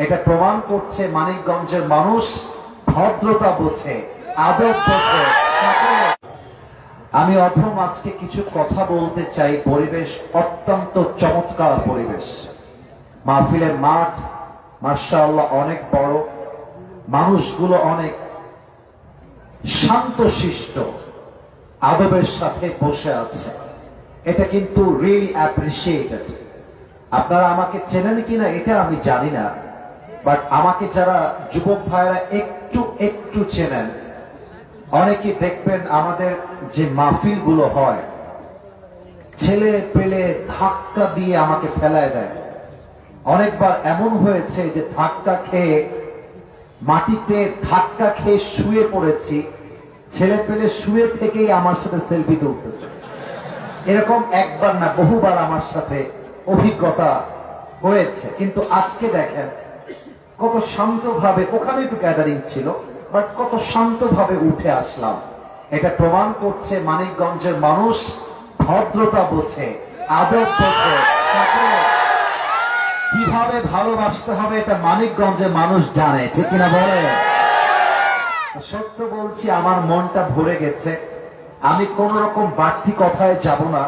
এটা প্রমাণ করছে মানিকগঞ্জের মানুষ ভদ্রতা বোঝে, আদব বোঝে। আমি অথম আজকে কিছু কথা বলতে চাই। পরিবেশ অত্যন্ত চমৎকার পরিবেশ। মাহফিলের মাঠ মাশাআল্লাহ অনেক বড়, মানুষগুলো অনেক শান্তশিষ্ট, আদবের সাথে বসে আছে। এটা কিন্তু রিয়েলি অ্যাপ্রিসিয়েটেড। আপনারা আমাকে চেনেন কিনা এটা আমি জানি না, বাট আমাকে যারা যুবক ভাইরা একটু একটু চেনেন, অনেকে দেখবেন আমাদের যে মাহফিল গুলো হয়, ছেলে পেলে ধাক্কা দিয়ে আমাকে ফেলায় দেয়। অনেকবার এমন হয়েছে যে ধাক্কা খেয়ে মাটিতে ধাক্কা খেয়ে শুয়ে পড়েছি, ছেলে পেলে শুয়ে থেকেই আমার সাথে সেলফি তুলতেছে। এরকম একবার না বহুবার আমার সাথে অভিজ্ঞতা হয়েছে। কিন্তু আজকে দেখেন কত শান্তভাবে, ওখানে একটু গ্যাদারিং ছিল, বাট কত শান্তভাবে উঠে আসলাম। এটা প্রমাণ করছে মানিকগঞ্জের মানুষ ভদ্রতা বোঝে, আদব বোঝে, কিভাবে ভালোবাসতে হবে এটা মানিকগঞ্জের মানুষ জানে, ঠিক কিনা বলে? সত্য বলছি, আমার মনটা ভরে গেছে। আমি কোন রকম বাড়তি কথায় যাব না।